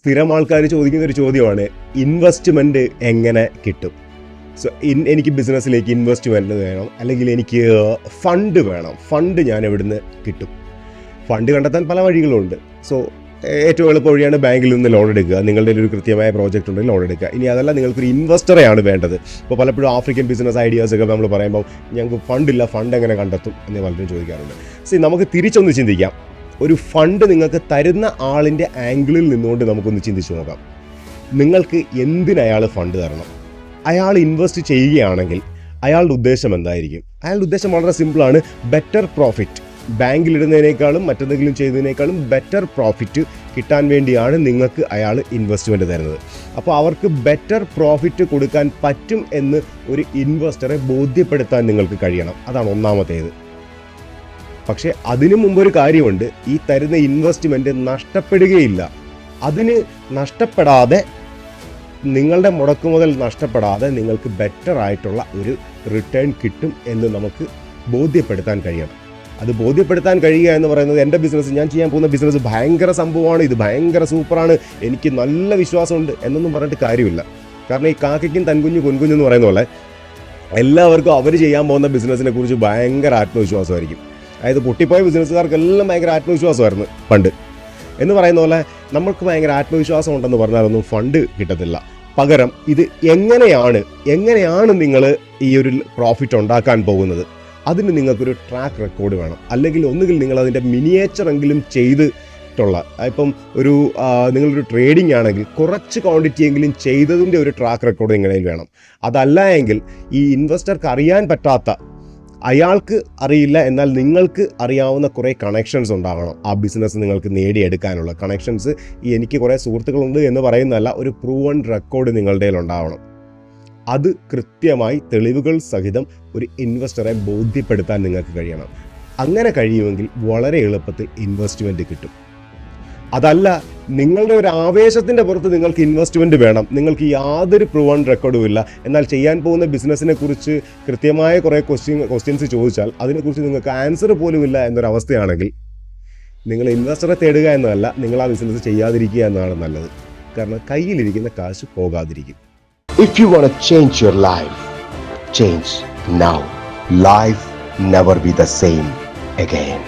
സ്ഥിരം ആൾക്കാർ ചോദിക്കുന്ന ഒരു ചോദ്യമാണ്, ഇൻവെസ്റ്റ്മെൻറ്റ് എങ്ങനെ കിട്ടും? സോ എനിക്ക് ബിസിനസ്സിലേക്ക് ഇൻവെസ്റ്റ്മെൻറ്റ് വേണം, അല്ലെങ്കിൽ എനിക്ക് ഫണ്ട് വേണം. ഫണ്ട് ഞാൻ എവിടുന്ന് കിട്ടും? ഫണ്ട് കണ്ടെത്താൻ പല വഴികളുണ്ട്. സോ ഏറ്റവും എളുപ്പ വഴിയാണ് ബാങ്കിൽ നിന്ന് ലോൺ എടുക്കുക. നിങ്ങളുടെ ഒരു കൃത്യമായ പ്രോജക്റ്റ് ഉണ്ടെങ്കിൽ ലോൺ എടുക്കുക. ഇനി അതല്ല, നിങ്ങൾക്കൊരു ഇൻവെസ്റ്ററെയാണ് വേണ്ടത്. ഇപ്പോൾ പലപ്പോഴും ആഫ്രിക്കൻ ബിസിനസ് ഐഡിയാസൊക്കെ നമ്മൾ പറയുമ്പോൾ ഞങ്ങൾക്ക് ഫണ്ടില്ല, ഫണ്ട് എങ്ങനെ കണ്ടെത്തും എന്ന് പലരും ചോദിക്കാറുണ്ട്. സോ നമുക്ക് തിരിച്ചൊന്ന് ചിന്തിക്കാം. ഒരു ഫണ്ട് നിങ്ങൾക്ക് തരുന്ന ആളിൻ്റെ ആംഗിളിൽ നിന്നുകൊണ്ട് നമുക്കൊന്ന് ചിന്തിച്ച് നോക്കാം. നിങ്ങൾക്ക് എന്തിനയാൾ ഫണ്ട് തരണം? അയാൾ ഇൻവെസ്റ്റ് ചെയ്യുകയാണെങ്കിൽ അയാളുടെ ഉദ്ദേശം എന്തായിരിക്കും? അയാളുടെ ഉദ്ദേശം വളരെ സിമ്പിളാണ്, ബെറ്റർ പ്രോഫിറ്റ്. ബാങ്കിലിടുന്നതിനേക്കാളും മറ്റെന്തെങ്കിലും ചെയ്തതിനേക്കാളും ബെറ്റർ പ്രോഫിറ്റ് കിട്ടാൻ വേണ്ടിയാണ് നിങ്ങൾക്ക് അയാൾ ഇൻവെസ്റ്റ്മെൻറ്റ് തരുന്നത്. അപ്പോൾ അവർക്ക് ബെറ്റർ പ്രോഫിറ്റ് കൊടുക്കാൻ പറ്റും എന്ന് ഒരു ഇൻവെസ്റ്ററെ ബോധ്യപ്പെടുത്താൻ നിങ്ങൾക്ക് കഴിയണം. അതാണ് ഒന്നാമത്തേത്. പക്ഷേ അതിനു മുമ്പൊരു കാര്യമുണ്ട്, ഈ തരുന്ന ഇൻവെസ്റ്റ്മെൻറ്റ് നഷ്ടപ്പെടുകയില്ല. അതിന് നഷ്ടപ്പെടാതെ, നിങ്ങളുടെ മുടക്കുമുതൽ നഷ്ടപ്പെടാതെ നിങ്ങൾക്ക് ബെറ്റർ ആയിട്ടുള്ള ഒരു റിട്ടേൺ കിട്ടും എന്ന് നമുക്ക് ബോധ്യപ്പെടുത്താൻ കഴിയണം. അത് ബോധ്യപ്പെടുത്താൻ കഴിയുക എന്ന് പറയുന്നത്, എൻ്റെ ബിസിനസ്, ഞാൻ ചെയ്യാൻ പോകുന്ന ബിസിനസ് ഭയങ്കര സംഭവമാണ്, ഇത് ഭയങ്കര സൂപ്പറാണ്, എനിക്ക് നല്ല വിശ്വാസമുണ്ട് എന്നൊന്നും പറഞ്ഞിട്ട് കാര്യമില്ല. കാരണം ഈ കാക്കയ്ക്കും തൻകുഞ്ഞു പൊൻകുഞ്ഞു എന്ന് പറയുന്ന പോലെ എല്ലാവർക്കും അവർ ചെയ്യാൻ പോകുന്ന ബിസിനസ്സിനെ കുറിച്ച് ഭയങ്കര ആത്മവിശ്വാസമായിരിക്കും. അതായത് പൊട്ടിപ്പോയ ബിസിനസ്സുകാർക്കെല്ലാം ഭയങ്കര ആത്മവിശ്വാസമായിരുന്നു പണ്ട് എന്ന് പറയുന്ന പോലെ. നമ്മൾക്ക് ഭയങ്കര ആത്മവിശ്വാസം ഉണ്ടെന്ന് പറഞ്ഞാലൊന്നും ഫണ്ട് കിട്ടത്തില്ല. പകരം ഇത് എങ്ങനെയാണ് നിങ്ങൾ ഈ ഒരു പ്രോഫിറ്റ് ഉണ്ടാക്കാൻ പോകുന്നത്, അതിന് നിങ്ങൾക്കൊരു ട്രാക്ക് റെക്കോർഡ് വേണം. അല്ലെങ്കിൽ ഒന്നുകിൽ നിങ്ങൾ അതിൻ്റെ മിനിയേച്ചറെങ്കിലും ചെയ്തിട്ടുള്ള, ഇപ്പം നിങ്ങളൊരു ട്രേഡിംഗ് ആണെങ്കിൽ കുറച്ച് ക്വാണ്ടിറ്റി എങ്കിലും ചെയ്തതിൻ്റെ ഒരു ട്രാക്ക് റെക്കോർഡ് നിങ്ങളുടെ കയ്യിൽ വേണം. അതല്ല എങ്കിൽ ഈ ഇൻവെസ്റ്റർക്ക് അറിയാൻ പറ്റാത്ത, അയാൾക്ക് അറിയില്ല എന്നാൽ നിങ്ങൾക്ക് അറിയാവുന്ന കുറേ കണക്ഷൻസ് ഉണ്ടാകണം. ആ ബിസിനസ് നിങ്ങൾക്ക് നേടിയെടുക്കാനുള്ള കണക്ഷൻസ്, എനിക്ക് കുറേ സുഹൃത്തുക്കളുണ്ട് എന്ന് പറയുന്നതല്ല, ഒരു പ്രൂവൺ റെക്കോർഡ് നിങ്ങളുടെ കയ്യിൽ ഉണ്ടാവണം. അത് കൃത്യമായി തെളിവുകൾ സഹിതം ഒരു ഇൻവെസ്റ്ററെ ബോധ്യപ്പെടുത്താൻ നിങ്ങൾക്ക് കഴിയണം. അങ്ങനെ കഴിയുമെങ്കിൽ വളരെ എളുപ്പത്തിൽ ഇൻവെസ്റ്റ്മെൻറ്റ് കിട്ടും. അതല്ല, നിങ്ങളുടെ ഒരു ആവേശത്തിൻ്റെ പുറത്ത് നിങ്ങൾക്ക് ഇൻവെസ്റ്റ്മെൻറ്റ് വേണം, നിങ്ങൾക്ക് യാതൊരു പ്രൂവൺ റെക്കോർഡും ഇല്ല, എന്നാൽ ചെയ്യാൻ പോകുന്ന ബിസിനസ്സിനെ കുറിച്ച് കൃത്യമായ കുറേ ക്വസ്റ്റ്യൻസ് ചോദിച്ചാൽ അതിനെക്കുറിച്ച് നിങ്ങൾക്ക് ആൻസർ പോലുമില്ല എന്നൊരവസ്ഥയാണെങ്കിൽ നിങ്ങൾ ഇൻവെസ്റ്ററെ തേടുക എന്നതല്ല, നിങ്ങൾ ആ ബിസിനസ് ചെയ്യാതിരിക്കുക എന്നതാണ് നല്ലത്. കാരണം കയ്യിലിരിക്കുന്ന കാശ് പോകാതിരിക്കും. If you want to change your life, change now. Life never be the same again.